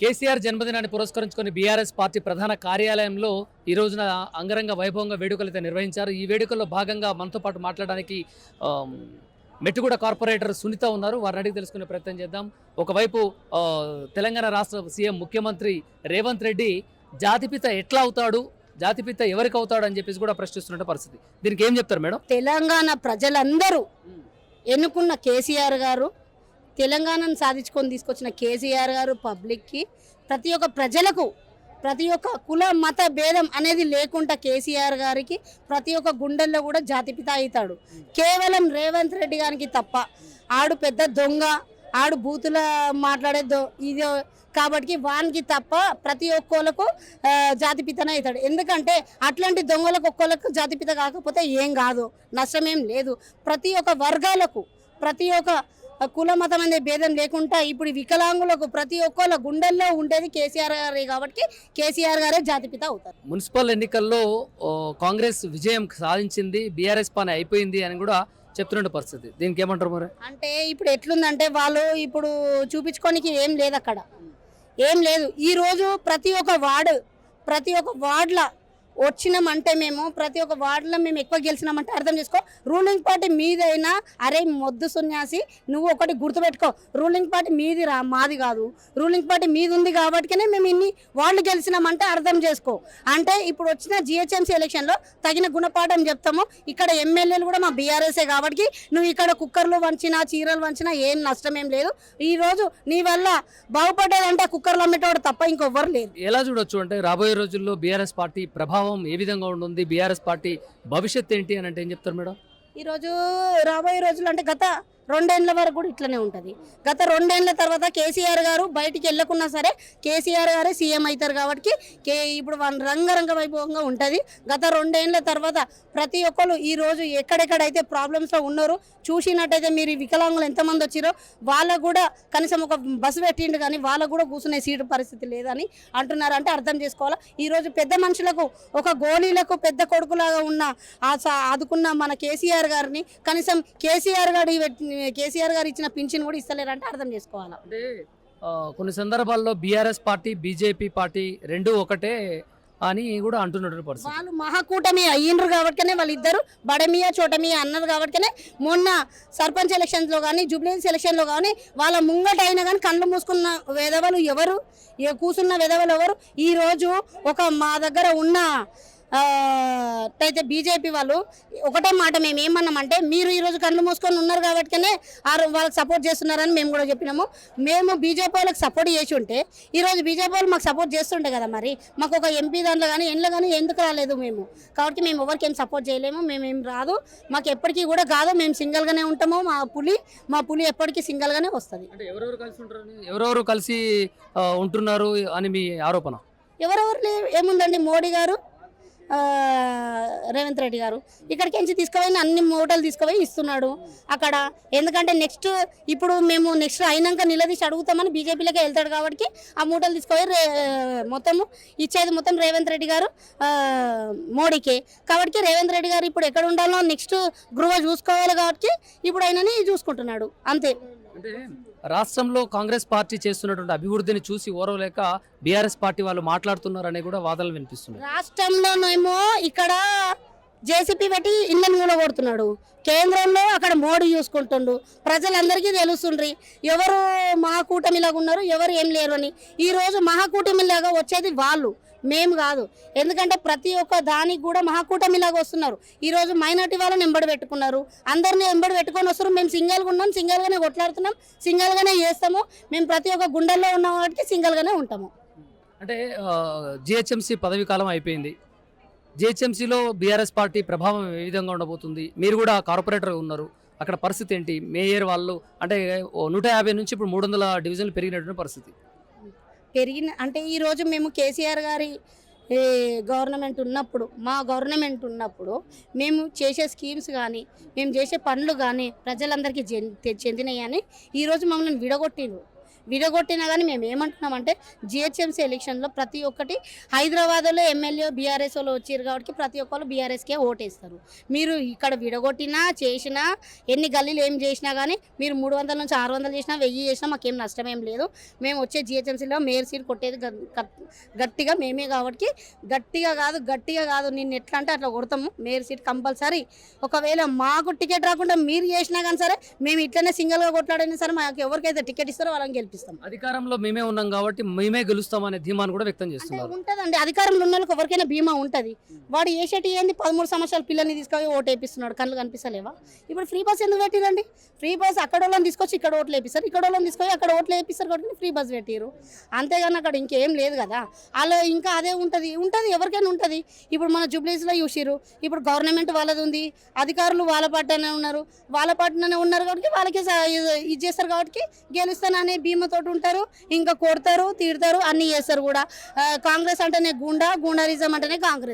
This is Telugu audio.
కేసీఆర్ జన్మదినాన్ని పురస్కరించుకొని బీఆర్ఎస్ పార్టీ ప్రధాన కార్యాలయంలో ఈ రోజున అంగరంగ వైభవంగా వేడుకలు అయితే నిర్వహించారు. ఈ వేడుకల్లో భాగంగా మనతో పాటు మాట్లాడడానికి మెట్టుగూడ కార్పొరేటర్ సునీత ఉన్నారు. వారిని అడిగి తెలుసుకునే ప్రయత్నం చేద్దాం. ఒకవైపు తెలంగాణ రాష్ట్ర సీఎం ముఖ్యమంత్రి రేవంత్ రెడ్డి జాతిపిత ఎట్లా అవుతాడు, జాతిపిత ఎవరికి అవుతాడు అని చెప్పేసి కూడా ప్రశ్నిస్తున్న పరిస్థితి. దీనికి ఏం చెప్తారు మేడం? తెలంగాణ ప్రజలందరూ ఎన్నుకున్న కేసీఆర్ గారు, తెలంగాణను సాధించుకొని తీసుకొచ్చిన కేసీఆర్ గారు పబ్లిక్కి, ప్రతి ఒక్క ప్రజలకు, ప్రతి ఒక్క కుల మత భేదం అనేది లేకుండా కేసీఆర్ గారికి ప్రతి ఒక్క గుండెల్లో కూడా జాతిపిత అవుతాడు. కేవలం రేవంత్ రెడ్డి గారికి తప్ప, ఆడు పెద్ద దొంగ, ఆడు బూతుల మాట్లాడే ఇది కాబట్టి వానికి తప్ప ప్రతి ఒక్కళ్ళకు జాతిపితనే అవుతాడు. ఎందుకంటే అట్లాంటి దొంగలకు ఒక్కళ్ళకు జాతిపిత కాకపోతే ఏం కాదు, నష్టమేం లేదు. ప్రతి ఒక్క వర్గాలకు, ప్రతి ఒక్క కుల మతం అనే భేదం లేకుండా ఇప్పుడు వికలాంగులకు ప్రతి ఒక్కళ్ళ గుండెల్లో ఉండేది కేసీఆర్ గారే కాబట్టి కేసీఆర్ గారే జాతిపిత అవుతారు. మున్సిపల్ ఎన్నికల్లో కాంగ్రెస్ విజయం సాధించింది, బీఆర్ఎస్ పని అయిపోయింది అని కూడా చెప్తున్న పరిస్థితి. దీనికి ఏమంటారు మరి? అంటే ఇప్పుడు ఎట్లుందంటే వాళ్ళు ఇప్పుడు చూపించుకోనికి ఏం లేదు, అక్కడ ఏం లేదు. ఈరోజు ప్రతి ఒక్క వార్డుల వచ్చినామంటే మేము ప్రతి ఒక్క వార్డులో మేము ఎక్కువ గెలిచినామంటే అర్థం చేసుకో, రూలింగ్ పార్టీ మీదైనా అరే మొద్దు సన్యాసి నువ్వు ఒకటి గుర్తుపెట్టుకో, రూలింగ్ పార్టీ మీది మాది కాదు, రూలింగ్ పార్టీ మీది ఉంది కాబట్టినే మేము ఇన్ని వార్డులు గెలిచినామంటే అర్థం చేసుకో. అంటే ఇప్పుడు వచ్చిన జిహెచ్ఎంసీ ఎలక్షన్లో తగిన గుణపాఠం చెప్తాము. ఇక్కడ ఎమ్మెల్యేలు కూడా మా బీఆర్ఎస్ఏ కాబట్టి నువ్వు ఇక్కడ కుక్కర్లు వంచినా చీరలు వంచినా ఏం నష్టం ఏం లేదు. ఈరోజు నీ వల్ల బాగుపడ్డదంటే కుక్కర్లు అమ్మేటోడు తప్ప ఇంకొవ్వరు లేదు. ఎలా చూడొచ్చు అంటే రాబోయే రోజుల్లో బీఆర్ఎస్ పార్టీ ప్రభావం ఏ విధంగా ఉంటుంది, బీఆర్ఎస్ పార్టీ భవిష్యత్ ఏంటి అని అంటే ఏం చెప్తారు మేడం? ఈరోజు రాబోయే రోజులు అంటే గత 2 ఏళ్ల వరకు కూడా ఇట్లనే ఉంటుంది. గత 2 ఏళ్ల తర్వాత కేసీఆర్ గారు బయటికి వెళ్ళకున్నా సరే కేసీఆర్ గారే సీఎం అవుతారు కాబట్టి ఇప్పుడు రంగరంగ వైభవంగా ఉంటుంది. గత 2 ఏళ్ల తర్వాత ప్రతి ఒక్కరు ఈరోజు ఎక్కడెక్కడైతే ప్రాబ్లమ్స్లో ఉన్నారో చూసినట్టయితే మీరు వికలాంగులు ఎంతమంది వచ్చారో వాళ్ళకు కూడా కనీసం ఒక బస్సు పెట్టిండు కానీ వాళ్ళకు కూడా కూర్చునే సీటు పరిస్థితి లేదని అంటున్నారు. అంటే అర్థం చేసుకోవాలా, ఈరోజు పెద్ద మనుషులకు ఒక గోళీలకు పెద్ద కొడుకులాగా ఉన్న ఆదుకున్న మన కేసీఆర్ గారిని కనీసం కేసీఆర్ గారు ఇచ్చిన పింఛన్ కూడా ఇస్తలేరంటే అర్థం చేసుకోవాలా. అంటే కొన్ని సందర్భాల్లో బీఆర్ఎస్ పార్టీ బీజేపీ పార్టీ రెండు ఒకటే అని కూడా అంటున్నటువంటి పరిస్థితి. వాళ్ళు మహాకూటమి అయ్యిండ్రు కాబట్టినే వాళ్ళిద్దరు బడమియా చోటమియా అన్నారు కాబట్టినే మొన్న సర్పంచ్ ఎలక్షన్స్లో కానీ జూబ్లీహిల్స్ ఎలక్షన్లో కానీ వాళ్ళ ముంగట అయినా కానీ కళ్ళు మూసుకున్న వెధవలు ఎవరు, కూసున్న వెధవలు ఎవరు? ఈరోజు ఒక మా దగ్గర ఉన్న అయితే బీజేపీ వాళ్ళు ఒకటే మాట మేము ఏమన్నామంటే, మీరు ఈరోజు కళ్ళు మూసుకొని ఉన్నారు కాబట్టినే వాళ్ళకి సపోర్ట్ చేస్తున్నారని మేము కూడా చెప్పినాము. మేము బీజేపీ వాళ్ళకి సపోర్ట్ చేసి ఉంటే ఈరోజు బీజేపీ వాళ్ళు మాకు సపోర్ట్ చేస్తుండే కదా, మరి మాకు ఒక ఎంపీ దాంట్లో కానీ ఎండ్లో కానీ ఎందుకు రాలేదు మేము? కాబట్టి మేము ఎవరికి ఏం సపోర్ట్ చేయలేము, మేమేం రాదు, మాకు ఎప్పటికీ కూడా కాదు, మేము సింగిల్గానే ఉంటాము. మా పులి ఎప్పటికీ సింగిల్గానే వస్తుంది. అంటే ఎవరెవరు కలిసి ఉంటున్నారు అని మీ ఆరోపణ? ఎవరెవరు ఏముందండి, మోడీ గారు, రేవంత్ రెడ్డి గారు ఇక్కడికి తీసుకుపోయి అన్ని మూటలు తీసుకుపోయి ఇస్తున్నాడు అక్కడ. ఎందుకంటే ఇప్పుడు మేము నెక్స్ట్ అయినాక నిలదీసి అడుగుతామని బీజేపీలోకి వెళ్తాడు కాబట్టి ఆ మూటలు తీసుకుపోయి మొత్తము ఇచ్చేది మొత్తం రేవంత్ రెడ్డి గారు మోడీకి. కాబట్టి రేవంత్ రెడ్డి గారు ఇప్పుడు ఎక్కడ ఉండాలో నెక్స్ట్ గృహ చూసుకోవాలి కాబట్టి ఇప్పుడు ఆయనని చూసుకుంటున్నాడు అంతే. అంటే రాష్ట్రంలో కాంగ్రెస్ పార్టీ చేస్తున్నటువంటి అభివృద్ధిని చూసి ఓరవలేక బీఆర్ఎస్ పార్టీ వాళ్ళు మాట్లాడుతున్నారనే కూడా వాదనలు వినిపిస్తున్నాయి. రాష్ట్రంలోనేమో ఇక్కడ జేసీపీ పెట్టి ఇళ్ళని మూలగొడుతున్నాడు, కేంద్రంలో అక్కడ మోడీ చూసుకుంటుండు. ప్రజలందరికీ తెలుస్తుండ్రి ఎవరు మహాకూటమిలాగా ఉన్నారు, ఎవరు ఏం లేరు అని. ఈరోజు మహాకూటమిలాగా వచ్చేది వాళ్ళు, మేము కాదు. ఎందుకంటే ప్రతి ఒక్క దానికి కూడా మహాకూటమిలాగా వస్తున్నారు. ఈరోజు మైనార్టీ వాళ్ళని ఎంబడి పెట్టుకున్నారు, అందరినీ ఎంబడి పెట్టుకొని వస్తారు. మేము సింగిల్గా ఉన్నాం, సింగిల్గానే కొట్లాడుతున్నాం, సింగిల్గానే చేస్తాము. మేము ప్రతి ఒక్క గుండెల్లో ఉన్న వాటికి సింగిల్గానే ఉంటాము. అంటే జిహెచ్ఎంసీ పదవి కాలం అయిపోయింది. జిహెచ్ఎంసీలో బీఆర్ఎస్ పార్టీ ప్రభావం ఏ విధంగా ఉండబోతుంది? మీరు కూడా కార్పొరేటర్ ఉన్నారు, అక్కడ పరిస్థితి ఏంటి? మేయర్ వాళ్ళు అంటే 150 నుంచి ఇప్పుడు 300 డివిజన్లు పెరిగినటువంటి పరిస్థితి అంటే ఈరోజు మేము కేసీఆర్ గారి గవర్నమెంట్ ఉన్నప్పుడు, మా గవర్నమెంట్ ఉన్నప్పుడు మేము చేసే స్కీమ్స్ కానీ మేము చేసే పనులు కానీ ప్రజలందరికీ చెందినాయి అని ఈరోజు మమ్మల్ని విడగొట్టినా కానీ మేము ఏమంటున్నామంటే జిహెచ్ఎంసీ ఎలక్షన్లో ప్రతి ఒక్కటి హైదరాబాద్లో ఎమ్మెల్యే బీఆర్ఎస్ వాళ్ళు వచ్చారు కాబట్టి ప్రతి ఒక్కరు బీఆర్ఎస్కే ఓటేస్తారు. మీరు ఇక్కడ విడగొట్టినా చేసినా ఎన్ని గల్లీలు ఏం చేసినా కానీ మీరు 300 నుంచి 600 చేసినా 1000 చేసినా మాకేం నష్టమేం లేదు. మేము వచ్చే జిహెచ్ఎంసీలో మేయర్ సీట్ కొట్టేది గట్టిగా మేమే కాబట్టి గట్టిగా కాదు నిన్ను ఎట్లా అంటే అట్లా కొడతాము. Mayor seat compulsory. ఒకవేళ మాకు టికెట్ రాకుండా మీరు చేసినా కానీ సరే మేము ఇట్లనే సింగిల్గా కొట్లాడినా సరే మాకు ఎవరికైతే టికెట్ ఇస్తారో వాళ్ళని గెలిపిస్తాం. అధికారంలో మేమే ఉన్నాం కాబట్టి మేమే గెలుస్తామనే ధీమాను కూడా వ్యక్తం అంటే చేస్తున్నారు. ఉంటుందండి, అధికారంలో ఉన్న వాళ్ళకి ఎవరికైనా బీమా ఉంటుంది. వాడు ఏసేటి ఏంది 13 సంవత్సరాల పిల్లల్ని తీసుకొని ఓటు వేపిస్తున్నాడు, కళ్ళు కనిపిస్తలేవా? ఇప్పుడు ఫ్రీ బస్ ఎందుకు పెట్టిరండి? ఫ్రీ బస్ అక్కడ వాళ్ళని తీసుకొచ్చి ఇక్కడ ఓట్లు వేపిస్తారు, ఇక్కడ వాళ్ళని తీసుకొని అక్కడ ఓట్లు వేపిస్తారు కాబట్టి ఫ్రీ బస్ పెట్టిరు. అంతేగాని అక్కడ ఇంకేం లేదు కదా. అలా ఇంకా అదే ఉంటుంది ఎవరికైనా ఉంటుంది. ఇప్పుడు మన జూబ్లీస్లో చూసిరు, ఇప్పుడు గవర్నమెంట్ వాళ్ళది ఉంది, అధికారులు వాళ్ళ పార్టీనే ఉన్నారు కాబట్టి వాళ్ళకే ఇది చేస్తారు కాబట్టి గెలుస్తాననే బీమాతోటి ఉంటారు. ఇంకా కొడతారు, తిడతారు, అన్నీ చేస్తారు కూడా. కాంగ్రెస్ అంటేనే గూండారిజం అంటేనే కాంగ్రెస్.